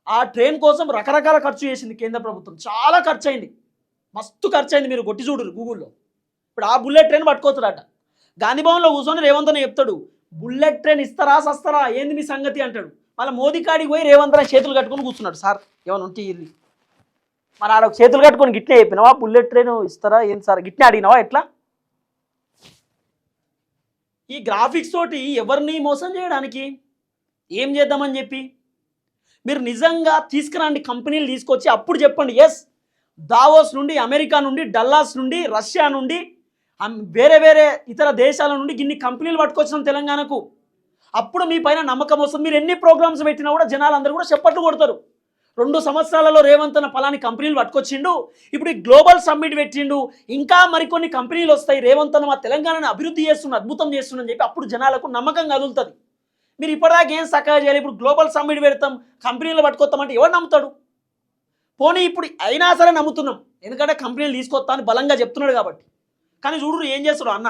ఆ ట్రైన్ కోసం రకరకాల ఖర్చు చేసింది కేంద్ర ప్రభుత్వం, చాలా ఖర్చు అయింది, మస్తు ఖర్చు అయింది. మీరు కొట్టి చూడరు గూగుల్లో. ఇప్పుడు ఆ బుల్లెట్ ట్రైన్ పట్టుకోతాడట. గాంధీభవన్లో కూర్చొని రేవంత్ అన్న చెప్తాడు, బుల్లెట్ ట్రైన్ ఇస్తారా సస్తారా, ఏంది మీ సంగతి అంటాడు. మళ్ళీ మోదీ కాడికి పోయి రేవంత్ అన్న చేతులు కట్టుకొని కూర్చున్నాడు, సార్ ఏమైనా ఉంటే ఇది. మరి ఆడ చేతులు కట్టుకొని గిట్నే చెప్పినావా, బుల్లెట్ ట్రైన్ ఇస్తారా ఏంది సార్, గిట్నే అడిగినావా ఎట్లా? ఈ గ్రాఫిక్స్ తోటి ఎవరిని మోసం చేయడానికి, ఏం చేద్దామని చెప్పి మీరు నిజంగా తీసుకురండి, కంపెనీలు తీసుకొచ్చి అప్పుడు చెప్పండి. ఎస్, దావోస్ నుండి, అమెరికా నుండి, డల్లాస్ నుండి, రష్యా నుండి, వేరే ఇతర దేశాల నుండి ఇన్ని కంపెనీలు పట్టుకొచ్చినాం తెలంగాణకు. అప్పుడు మీ పైన నమ్మకం వస్తుంది. మీరు ఎన్ని ప్రోగ్రామ్స్ పెట్టినా కూడా జనాలు అందరూ కూడా చప్పట్లు కొడతారు. 2 సంవత్సరాలలో రేవంత్ అన్న పలాని కంపెనీలు పట్టుకొచ్చిండు. ఇప్పుడు ఈ గ్లోబల్ సమ్మిట్ పెట్టిండు. ఇంకా మరికొన్ని కంపెనీలు వస్తాయి. రేవంత్ అన్న మా తెలంగాణను అభివృద్ధి చేస్తున్న, అద్భుతం చేస్తుందని చెప్పి అప్పుడు జనాలకు నమ్మకం కదులుతుంది. మీరు ఇప్పటిదాకా ఏం చక్కగా చేయాలి, ఇప్పుడు గ్లోబల్ సమ్మిట్ పెడతాం, కంపెనీలు పట్టుకొస్తామంటే ఎవరు నమ్ముతాడు? పోనీ ఇప్పుడు అయినా సరే నమ్ముతున్నాం, ఎందుకంటే కంపెనీలు తీసుకొస్తా అని బలంగా చెప్తున్నాడు కాబట్టి. కానీ చూడు ఏం చేస్తాడు అన్న.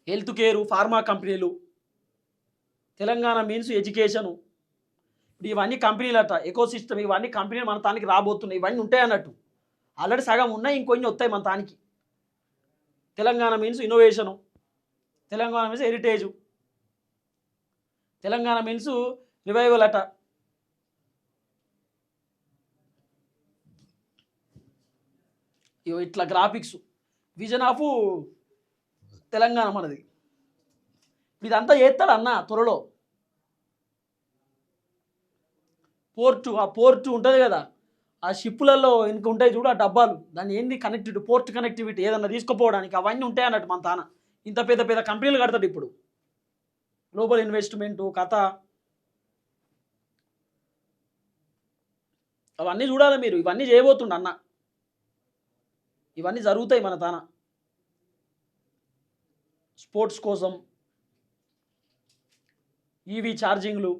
హెల్త్ కేరు, ఫార్మా కంపెనీలు, తెలంగాణ మీన్స్ ఎడ్యుకేషను, ఇప్పుడు ఇవన్నీ కంపెనీలు అట, ఎకో సిస్టమ్, ఇవన్నీ కంపెనీలు మన తానికి రాబోతున్నాయి. ఇవన్నీ ఉంటాయి అన్నట్టు. ఆల్రెడీ సగం ఉన్నాయి, ఇంకొన్ని వస్తాయి మన తానికి. Telangana means innovation, Telangana means heritage, Telangana means revival అట. ఇట్లా గ్రాఫిక్స్, విజన్ ఆఫ్ తెలంగాణ మనది. ఇదంతా చేస్తాడు అన్న త్వరలో. పోర్టు, ఆ పోర్టు ఉంటుంది కదా, ఆ షిప్పులలో ఇంకా ఉంటాయి చూడు ఆ డబ్బాలు, దాన్ని ఏంది కనెక్టివిటీ, పోర్ట్ కనెక్టివిటీ ఏదన్నా తీసుకుపోవడానికి అవన్నీ ఉంటాయి అన్నట్టు మన తాన. ఇంత పెద్ద పెద్ద కంపెనీలు కడతాడు ఇప్పుడు. గ్లోబల్ ఇన్వెస్ట్మెంటు కథ అవన్నీ చూడాలి మీరు. ఇవన్నీ చేయబోతుండ అన్న, ఇవన్నీ జరుగుతాయి మన తాన. స్పోర్ట్స్ కోసం ఈవీ ఛార్జింగ్లు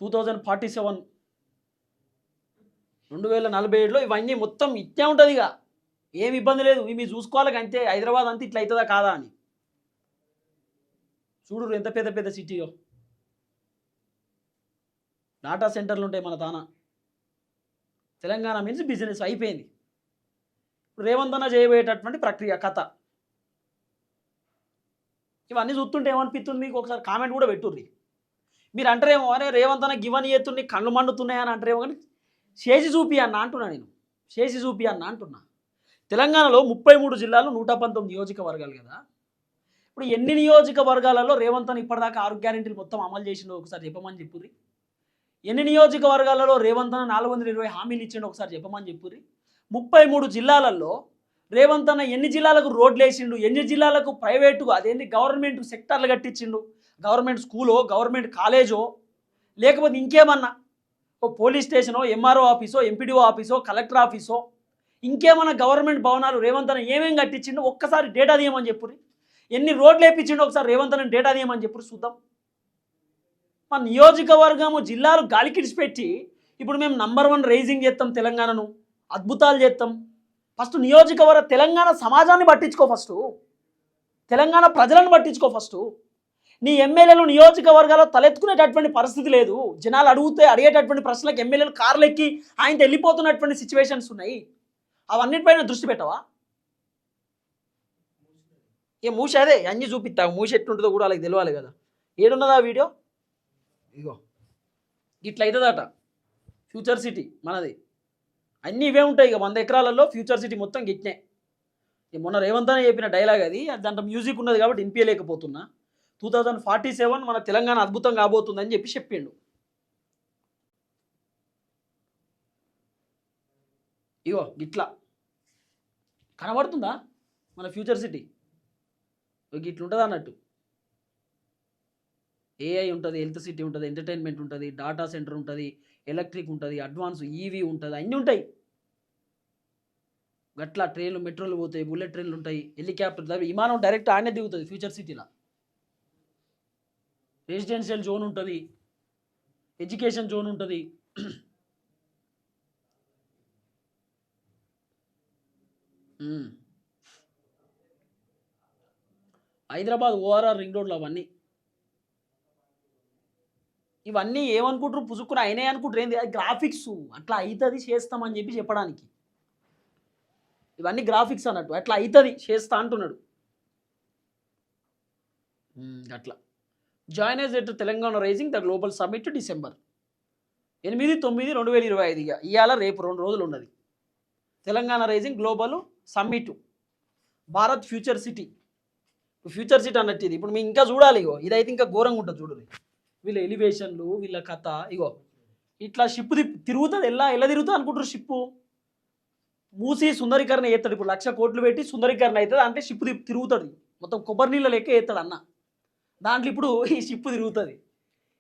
2047 2047లో ఇవన్నీ మొత్తం ఇట్టే ఉంటుంది. ఇక ఏమి ఇబ్బంది లేదు, ఇవి చూసుకోవాలి అంతే. హైదరాబాద్ అంతా ఇట్లా అవుతుందా కాదా అని చూడు. ఎంత పెద్ద పెద్ద సిటీయో డాటా సెంటర్లు ఉంటాయి మన తాన. తెలంగాణ మీన్స్ బిజినెస్ అయిపోయింది. ఇప్పుడు రేవంత్ అన్న చేయబోయేటటువంటి ప్రక్రియ కథ. ఇవన్నీ చూస్తుంటే ఏమనిపిస్తుంది మీకు? ఒకసారి కామెంట్ కూడా పెట్టుర్రి. మీరు అంటారేమో, అరే రేవంత్ అన్న గివని చేస్తుంది, కళ్ళు మండుతున్నాయని అంటారేమో, కానీ చేసి చూపి అన్న అంటున్నా నేను. చేసి చూపి అన్న అంటున్నా. తెలంగాణలో 33 జిల్లాలు 119 నియోజకవర్గాలు కదా. ఇప్పుడు ఎన్ని నియోజకవర్గాలలో రేవంత్ అన్న ఇప్పటిదాకా 6 గ్యారెంటీలు మొత్తం అమలు చేసిండో ఒకసారి చెప్పమని చెప్పుర్రి. ఎన్ని నియోజకవర్గాలలో రేవంత్ అన్న 420 హామీలు ఇచ్చిండో ఒకసారి చెప్పమని చెప్పుర్రి. 33 జిల్లాలలో రేవంత్ అన్న ఎన్ని జిల్లాలకు రోడ్లు వేసిండు, ఎన్ని జిల్లాలకు ప్రైవేటు అదేంటి గవర్నమెంట్ సెక్టార్లు కట్టించిండు, గవర్నమెంట్ స్కూలో, గవర్నమెంట్ కాలేజో, లేకపోతే ఇంకేమన్నా ఓ పోలీస్ స్టేషనో, ఎంఆర్ఓ ఆఫీసో, ఎంపీడీఓ ఆఫీసో, కలెక్టర్ ఆఫీసో, ఇంకేమన్నా గవర్నమెంట్ భవనాలు రేవంత్ అన్న ఏమేమి కట్టించిండో ఒక్కసారి డేటా తీయమని చెప్పుర్రి. ఎన్ని రోడ్లు వేయించిండో ఒకసారి రేవంత్ అన్న డేటా తీయమని చెప్పుర్రి చూద్దాం. మన నియోజకవర్గము జిల్లాలు గాలికిడిచిపెట్టి ఇప్పుడు మేము నంబర్ 1 రైజింగ్ చేస్తాం, తెలంగాణను అద్భుతాలు చేస్తాం. ఫస్ట్ నియోజకవర్గ తెలంగాణ సమాజాన్ని పట్టించుకో, ఫస్ట్ తెలంగాణ ప్రజలను పట్టించుకో. ఫస్ట్ నీ ఎమ్మెల్యేలు నియోజకవర్గాల్లో తలెత్తుకునేటటువంటి పరిస్థితి లేదు. జనాలు అడిగేటటువంటి ప్రశ్నలకు ఎమ్మెల్యేలు కార్లు ఎక్కి ఆయనతో వెళ్ళిపోతున్నటువంటి సిచ్యువేషన్స్ ఉన్నాయి. అవన్నిటిపైన దృష్టి పెట్టవా? ఏ మూసి అదే అన్నీ చూపిస్తావు, మూసి ఎట్లుంటుందో కూడా వాళ్ళకి తెలియాలి కదా. ఏడున్నదా వీడియో? ఇగో ఇట్లా అవుతుందట ఫ్యూచర్ సిటీ మనది. అన్నీ ఇవే ఉంటాయి. ఇక 100 ఎకరాలలో ఫ్యూచర్ సిటీ మొత్తం గిట్నే. మొన్న రేవంత్ అన్న చెప్పిన డైలాగ్ అది, దాంట్లో మ్యూజిక్ ఉన్నది కాబట్టి వినిపించలేకపోతున్నా. 2047 మన తెలంగాణ అద్భుతం కాబోతుందని చెప్పిండు. ఇగో ఇట్లా కనబడుతుందా మన ఫ్యూచర్ సిటీ? ఇట్లుంటుంది అన్నట్టు. ఏఐ ఉంటుంది, హెల్త్ సిటీ ఉంటుంది, ఎంటర్టైన్మెంట్ ఉంటుంది, డాటా సెంటర్ ఉంటుంది, ఎలక్ట్రిక్ ఉంటుంది, అడ్వాన్స్ ఈవీ ఉంటుంది, అన్నీ ఉంటాయి. గట్లా ట్రైన్లు, మెట్రోలు పోతాయి, బుల్లెట్ ట్రైన్లు ఉంటాయి, హెలికాప్టర్, విమానం డైరెక్ట్ ఆనే దిగుతుంది ఫ్యూచర్ సిటీలో. రెసిడెన్షియల్ జోన్ ఉంటుంది, ఎడ్యుకేషన్ జోన్ ఉంటుంది. హైదరాబాద్ ఓఆర్ఆర్ రింగ్ రోడ్లు అవన్నీ ఇవన్నీ ఏమనుకుంటారు? పుసుక్కున అయినాయి అనుకుంటారు. ఏంది గ్రాఫిక్స్ అట్లా అవుతుంది చేస్తామని చెప్పడానికి. ఇవన్నీ గ్రాఫిక్స్ అన్నట్టు. అట్లా అవుతుంది చేస్తా అంటున్నాడు. అట్లా join as at Telangana rising the global summit December 8-9-2025. ఇవాళ రేపు 2 రోజులు ఉన్నది Telangana rising global summit Bharat future city. Future city అన్నట్టు ఇది. ఇప్పుడు మేము ఇంకా చూడాలి. ఇగో ఇదైతే ఇంకా ఘోరంగా ఉంటుంది చూడండి. వీళ్ళ ఎలివేషన్లు, వీళ్ళ కథ. ఇగో ఇట్లా షిప్ తిరుగుతుంది. ఎలా తిరుగుతుంది అనుకుంటారు? షిప్పు మూసి సుందరీకరణ చేస్తాడు. ఇప్పుడు 1,00,000 కోట్లు పెట్టి సుందరీకరణ అవుతుంది అంటే షిప్ తిరుగుతుంది. మొత్తం కొబ్బరి నీళ్ళ లెక్క వేస్తాడు అన్న. దాంట్లో ఇప్పుడు ఈ షిప్ తిరుగుతుంది.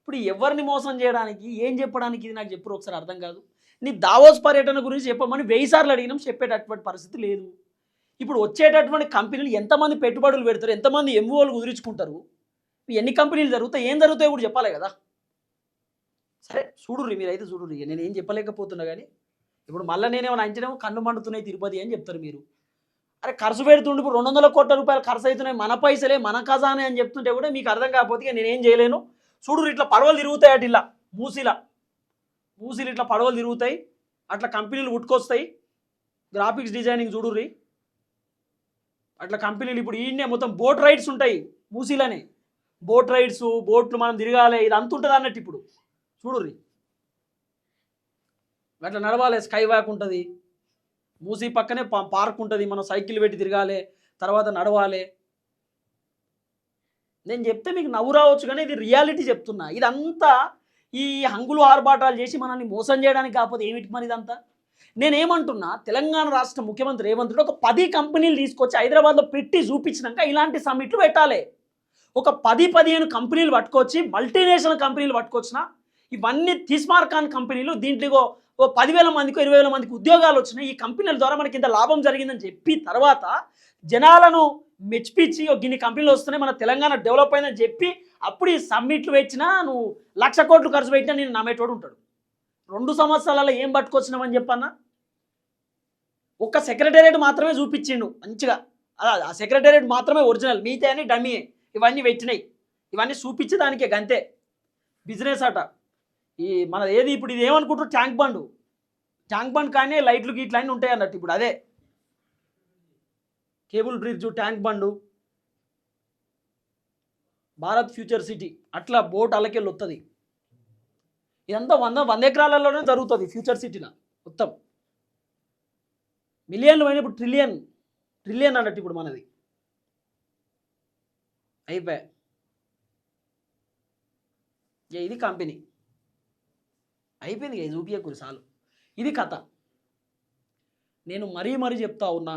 ఇప్పుడు ఎవరిని మోసం చేయడానికి ఏం చెప్పడానికి ఇది నాకు చెప్పుడు ఒకసారి అర్థం కాదు. నీ దావోస్ పర్యటన గురించి చెప్పమని 1000 సార్లు అడిగినాం, చెప్పేటటువంటి పరిస్థితి లేదు. ఇప్పుడు వచ్చేటటువంటి కంపెనీలు ఎంతమంది పెట్టుబడులు పెడతారు, ఎంతమంది ఎంఓలు కుదిరించుకుంటారు, ఎన్ని కంపెనీలు జరుగుతాయి, ఏం జరుగుతాయో కూడా చెప్పాలి కదా. సరే చూడుర్రి, మీరైతే చూడుర్రి, నేను ఏం చెప్పలేకపోతున్నా. కానీ ఇప్పుడు మళ్ళీ నేనేమో అంచనేమో కన్ను మండుతున్నాయి తిరుపతి అని చెప్తారు మీరు. అరే ఖర్చు పెడుతుండే ఇప్పుడు 200 కోట్ల రూపాయలు ఖర్చు అవుతున్నాయి, మన పైసలే మన ఖజానే అని చెప్తుంటే కూడా మీకు అర్థం కాకపోతే నేనేం చేయలేను. చూడు ఇట్లా పడవలు తిరుగుతాయి, అటు ఇలా మూసీలు ఇట్లా పడవలు తిరుగుతాయి, అట్లా కంపెనీలు ఉట్టుకొస్తాయి. గ్రాఫిక్స్ డిజైనింగ్ చూడుర్రి, అట్లా కంపెనీలు ఇప్పుడు ఈయనే మొత్తం బోట్ రైడ్స్ ఉంటాయి మూసీలనే. బోట్ రైడ్స్, బోట్లు మనం తిరగాలి, ఇది అంత ఉంటుంది అన్నట్టు. ఇప్పుడు చూడుర్రి అట్లా నడవాలి, స్కై వాక్ ఉంటుంది, మూసీ పక్కనే పార్క్ ఉంటుంది, మనం సైకిల్ పెట్టి తిరగాలి, తర్వాత నడవాలి. నేను చెప్తే మీకు నవ్వు రావచ్చు, కానీ ఇది రియాలిటీ చెప్తున్నా. ఇదంతా ఈ హంగులు ఆర్భాటాలు చేసి మనల్ని మోసం చేయడానికి కాకపోతే ఏమిటి మరి ఇదంతా. నేనేమంటున్నా, తెలంగాణ రాష్ట్ర ముఖ్యమంత్రి రేవంత్ రెడ్డి ఒక 10 కంపెనీలు తీసుకొచ్చి హైదరాబాద్లో పెట్టి చూపించినాక ఇలాంటి సమ్మిట్లు పెట్టాలి. ఒక 10-15 కంపెనీలు పట్టుకొచ్చి, మల్టీనేషనల్ కంపెనీలు పట్టుకొచ్చిన, ఇవన్నీ తీస్మార్కాన్ కంపెనీలు, దీంట్లో ఓ 10,000 మందికి 20,000 మందికి ఉద్యోగాలు వచ్చినాయి, ఈ కంపెనీల ద్వారా మనకి ఇంత లాభం జరిగిందని చెప్పి తర్వాత జనాలను మెచ్చిపిచ్చి గిన్ని కంపెనీలు వస్తున్నాయి, మన తెలంగాణ డెవలప్ అయిందని చెప్పి అప్పుడు ఈ సమ్మిట్లు పెట్టినా నువ్వు 1,00,000 కోట్లు ఖర్చు పెట్టినా నేను నమ్మేటోడు ఉంటాడు. 2 సంవత్సరాలలో ఏం పట్టుకొచ్చినామని చెప్పన్నా. ఒక్క సెక్రటేరియట్ మాత్రమే చూపించిండు మంచిగా, ఆ సెక్రటేరియట్ మాత్రమే ఒరిజినల్, మిగతా అని డమ్మీ. ఇవన్నీ పెట్టినాయి, ఇవన్నీ చూపించి దానికే గంతే బిజినెస్ అట. ఈ మన ఏది ఇప్పుడు ఇది ఏమనుకుంటారు, ట్యాంక్ బండ్ కానీ లైట్లు గీట్లు అన్నీ ఉంటాయి అన్నట్టు. ఇప్పుడు అదే కేబుల్ బ్రిడ్జ్, ట్యాంక్ బండు, భారత్ ఫ్యూచర్ సిటీ, అట్లా బోట్ అలకెళ్ళి వస్తుంది. ఇదంతా 100 ఎకరాలలోనే జరుగుతుంది ఫ్యూచర్ సిటీలో మొత్తం. మిలియన్లు అయినా ఇప్పుడు ట్రిలియన్ అన్నట్టు ఇప్పుడు మనది అయిపోయా. ఇది కంపెనీ అయిపోయింది, చూపించకూరి చాలు. ఇది కథ. నేను మరీ చెప్తా ఉన్నా,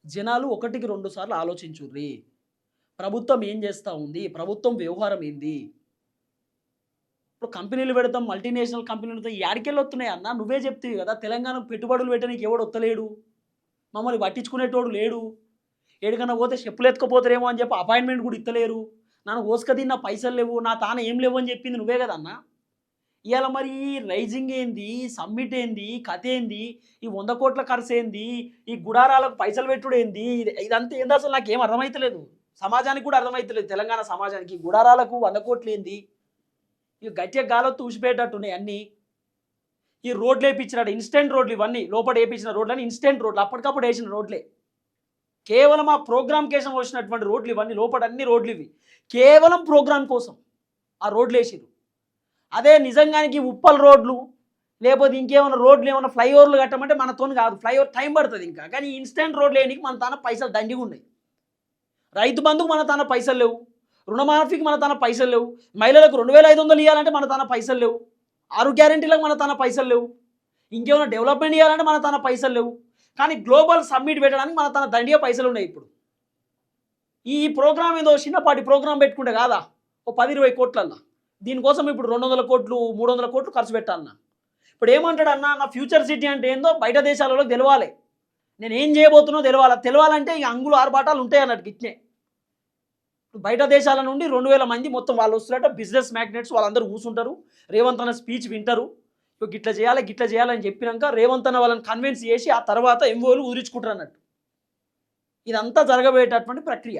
జనాలు 1-2 సార్లు ఆలోచించుర్రి. ప్రభుత్వం ఏం చేస్తూ ఉంది, ప్రభుత్వం వ్యవహారం ఏంది. ఇప్పుడు కంపెనీలు పెడతాం, మల్టీనేషనల్ కంపెనీలతో యాడికెళ్ళి వస్తున్నాయి అన్న. నువ్వే చెప్తావు కదా, తెలంగాణకు పెట్టుబడులు పెట్టడానికి ఎవడు వస్తలేడు, మమ్మల్ని పట్టించుకునేటోడు లేడు, ఏడికన్నా పోతే చెప్పులు ఎత్తుకపోతారేమో అని చెప్పి అపాయింట్మెంట్ కూడా ఇస్తలేరు, నన్ను ఓసుక తిన్న పైసలు లేవు, నా తాన ఏం లేవు అని చెప్పింది నువ్వే కదా అన్న. ఇవాళ మరి రైజింగ్ ఏంది, సమ్మిట్ ఏంది, కథ ఏంది, ఈ 100 కోట్ల ఖర్చు ఏంది, ఈ గుడారాలకు పైసలు పెట్టుడు ఏంది, ఇదంతా ఏంది అసలు నాకేం అర్థమవుతలేదు. సమాజానికి కూడా అర్థమవుతలేదు, తెలంగాణ సమాజానికి. గుడారాలకు 100 కోట్లు ఏంది, ఇవి గట్టిగా గాలో తూసిపోయేటట్టున్నాయి అన్నీ. ఈ రోడ్లు వేయించినాడు, ఇన్స్టెంట్ రోడ్లు, ఇవన్నీ లోపల వేయించిన రోడ్లని ఇన్స్టెంట్ రోడ్లు, అప్పటికప్పుడు వేసిన రోడ్లే. కేవలం ఆ ప్రోగ్రామ్ కోసం వచ్చినటువంటి రోడ్లు ఇవన్నీ, లోపల అన్ని రోడ్లు ఇవి కేవలం ప్రోగ్రామ్ కోసం ఆ రోడ్లు వేసిరు. అదే నిజంగానికి ఉప్పల్ రోడ్లు లేకపోతే ఇంకేమైనా రోడ్లు ఏమైనా ఫ్లైఓవర్లు కట్టమంటే మనతో కాదు, ఫ్లైఓవర్ టైం పడుతుంది ఇంకా. కానీ ఇన్స్టెంట్ రోడ్లు వేయడానికి మన తన పైసలు దండిగా ఉన్నాయి. రైతు బంధుకు మన తన పైసలు లేవు, రుణమాఫీకి మన తన పైసలు లేవు, మహిళలకు 2,500 ఇవ్వాలంటే మన తన పైసలు లేవు, 6 గ్యారెంటీలకు మన తన పైసలు లేవు, ఇంకేమైనా డెవలప్మెంట్ ఇవ్వాలంటే మన తన పైసలు లేవు. కానీ గ్లోబల్ సమ్మిట్ పెట్టడానికి మన తన దండిగా పైసలు ఉన్నాయి. ఇప్పుడు ఈ ప్రోగ్రామ్ ఏదో చిన్నపాటి ప్రోగ్రామ్ పెట్టుకుంటే కాదా ఓ 10-20 కోట్లన్నా, దీనికోసం ఇప్పుడు 200 కోట్లు 300 కోట్లు ఖర్చు పెట్టాలన్నా. ఇప్పుడు ఏమంటాడు అన్న, నా ఫ్యూచర్ సిటీ అంటే ఏందో బయట దేశాలలో తెలవాలి, నేను ఏం చేయబోతున్నో తెలవాలంటే ఇక అంగులు ఆర్భాటాలు ఉంటాయి అన్నట్టు. ఇట్నే బయట దేశాల నుండి 2,000 మంది మొత్తం వాళ్ళు వస్తున్నట్టు బిజినెస్ మ్యాగ్నెట్స్ వాళ్ళందరూ కూర్చుంటారు, రేవంత్ అన్న స్పీచ్ వింటారు, గిట్లా చేయాలని చెప్పినాక రేవంత్ అన్న వాళ్ళని కన్విన్స్ చేసి ఆ తర్వాత ఎంఓలు కుదిరించుకుంటారు అన్నట్టు. ఇదంతా జరగబోయేటటువంటి ప్రక్రియ.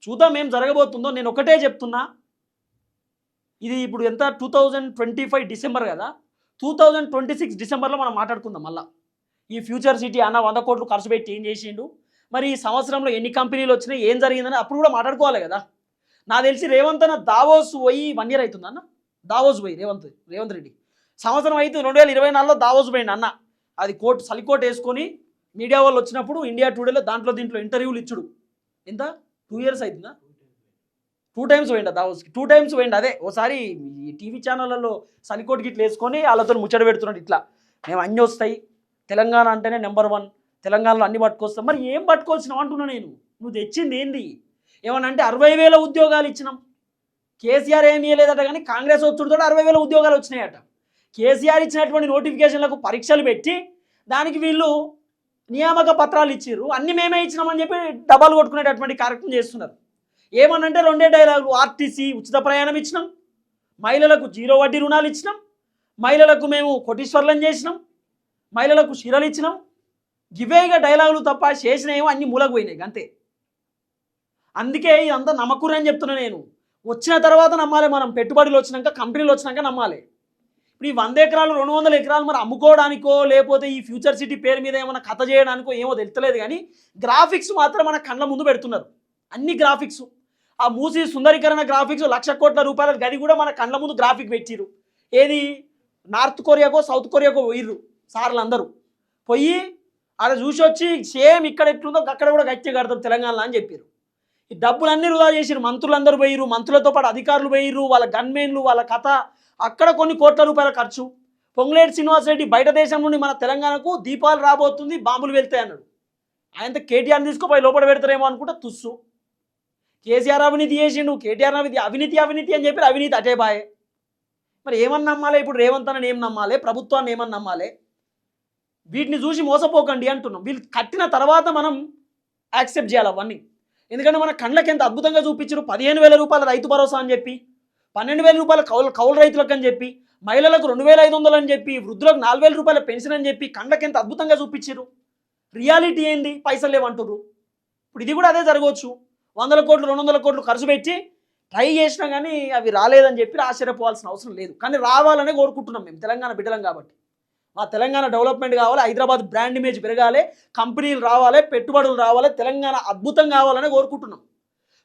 చూద్దాం ఏం జరగబోతుందో. నేను ఒకటే చెప్తున్నా, ఇది ఇప్పుడు ఎంత 2025 డిసెంబర్ కదా, 2026 డిసెంబర్లో మనం మాట్లాడుకుందాం మళ్ళీ. ఈ ఫ్యూచర్ సిటీ అన్న 100 కోట్లు ఖర్చు పెట్టి ఏం చేసిండు, మరి ఈ సంవత్సరంలో ఎన్ని కంపెనీలు వచ్చినాయి, ఏం జరిగిందని అప్పుడు కూడా మాట్లాడుకోవాలి కదా. నాకు తెలిసి రేవంత్ అన్న దావోస్ పోయి 1 ఇయర్ అవుతుంది అన్న, దావోస్ పోయి రేవంత్ రెడ్డి సంవత్సరం అయితే 2024లో దావోస్ పోయింది అన్న. అది సలికోట్ వేసుకొని మీడియా వాళ్ళు వచ్చినప్పుడు ఇండియా టుడేలో దీంట్లో ఇంటర్వ్యూలు ఇచ్చుడు. ఎంత 2 ఇయర్స్ అవుతుందా, 2 టైమ్స్ పోయిండు దావోస్కి, 2 టైమ్స్ పోయిండు. అదే ఓసారి టీవీ ఛానళ్ళలో సలికోట్ గిట్లు వేసుకొని వాళ్ళతో ముచ్చట పెడుతున్నాడు, ఇట్లా మేము అన్నీ వస్తాయి, తెలంగాణ అంటేనే నెంబర్ 1, తెలంగాణలో అన్ని పట్టుకొస్తాం. మరి ఏం పట్టుకోవాల్సినావు అంటున్నా నేను, నువ్వు తెచ్చింది ఏంది? ఏమనంటే 60,000 ఉద్యోగాలు ఇచ్చినాం. కేసీఆర్ ఏమి ఇవ్వలేదట, కానీ కాంగ్రెస్ ఒత్తిడితో 60,000 ఉద్యోగాలు వచ్చినాయట. కేసీఆర్ ఇచ్చినటువంటి నోటిఫికేషన్లకు పరీక్షలు పెట్టి దానికి వీళ్ళు నియామక పత్రాలు ఇచ్చిర్రు. అన్ని మేమే ఇచ్చినామని చెప్పి డబ్బాలు కొట్టుకునేటటువంటి కార్యక్రమం చేస్తున్నారు. ఏమనంటే 2 డైలాగులు. ఆర్టీసీ ఉచిత ప్రయాణం ఇచ్చినాం, మహిళలకు 0 వడ్డీ రుణాలు ఇచ్చినాం, మహిళలకు మేము కోటీశ్వర్లను చేసినాం, మహిళలకు చీరలు ఇచ్చినాం. గివేగా డైలాగులు తప్ప చేసినవేమో అన్ని మూలకు పోయినాయి అంతే. అందుకే ఇదంతా నమ్మకూరు అని చెప్తున్నా నేను. వచ్చిన తర్వాత నమ్మాలి మనం, పెట్టుబడులు వచ్చినాక కంపెనీలు వచ్చినాక నమ్మాలి. ఇప్పుడు ఈ 100 ఎకరాలు 200 ఎకరాలు మరి అమ్ముకోవడానికో లేకపోతే ఈ ఫ్యూచర్ సిటీ పేరు మీద ఏమైనా కథ చేయడానికో ఏమో తెలుస్తలేదు, కానీ గ్రాఫిక్స్ మాత్రం మన కళ్ళ ముందు పెడుతున్నారు. అన్ని గ్రాఫిక్స్, ఆ మూసి సుందరీకరణ గ్రాఫిక్స్ 1,00,000 కోట్ల రూపాయల గది కూడా మన కళ్ళ ముందు గ్రాఫిక్ పెట్టిరు. ఏది నార్త్ కొరియాకో సౌత్ కొరియాకో పోయిర్రు సార్లు అందరూ. పోయి ఆడ చూసి వచ్చి సేమ్ ఇక్కడ ఎట్లుందో అక్కడ కూడా గట్టి కడతాం తెలంగాణలో అని చెప్పారు. ఈ డబ్బులన్నీ వృధా చేసిరు. మంత్రులందరూ పోయిర్రు, మంత్రులతో పాటు అధికారులు పోయిర్రు, వాళ్ళ గన్మెన్లు, వాళ్ళ కథ. అక్కడ కొన్ని కోట్ల రూపాయల ఖర్చు. పొంగులేటి శ్రీనివాసరెడ్డి బయట దేశం నుండి మన తెలంగాణకు దీపాలు రాబోతుంది, బాంబులు వెళ్తాయి అన్నాడు. ఆయనతో కేటీఆర్ని తీసుకుపోయి లోపల పెడతారేమో అనుకుంటా తుస్సు. కేసీఆర్ అవినీతి చేసిండు, కేటీఆర్ అవినీతి అని చెప్పి అవినీతి అటే బాయే. మరి ఏమని నమ్మాలి ఇప్పుడు? రేవంత్ అన్నని ఏం నమ్మాలి, ప్రభుత్వాన్ని ఏమని నమ్మాలి? వీటిని చూసి మోసపోకండి అంటున్నాం. వీళ్ళు కట్టిన తర్వాత మనం యాక్సెప్ట్ చేయాలి అవన్నీ. ఎందుకంటే మన కళ్ళకి ఎంత అద్భుతంగా చూపించారు. 15,000 రూపాయల రైతు భరోసా అని చెప్పి, 12,000 రూపాయల కౌలు రైతులకు అని చెప్పి, మహిళలకు 2,500 అని చెప్పి, వృద్ధులకు 4,000 రూపాయల పెన్షన్ అని చెప్పి కళ్ళకి ఎంత అద్భుతంగా చూపించారు. రియాలిటీ ఏంది? పైసలు లేవంటుర్రు. ఇప్పుడు ఇది కూడా అదే జరగవచ్చు. 100 కోట్లు 200 కోట్లు ఖర్చు పెట్టి ట్రై చేసినా కానీ అవి రాలేదని చెప్పి ఆశ్చర్యపోవాల్సిన అవసరం లేదు. కానీ రావాలనే కోరుకుంటున్నాం మేము, తెలంగాణ బిడ్డలం కాబట్టి. మా తెలంగాణ డెవలప్మెంట్ కావాలి, హైదరాబాద్ బ్రాండ్ ఇమేజ్ పెరగాలి, కంపెనీలు రావాలి, పెట్టుబడులు రావాలి, తెలంగాణ అద్భుతం కావాలని కోరుకుంటున్నాం.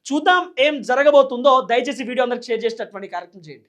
చూద్దాం ఏం జరగబోతుందో. దయచేసి వీడియో అందరికి షేర్ చేసేటటువంటి కార్యక్రమం చేయండి.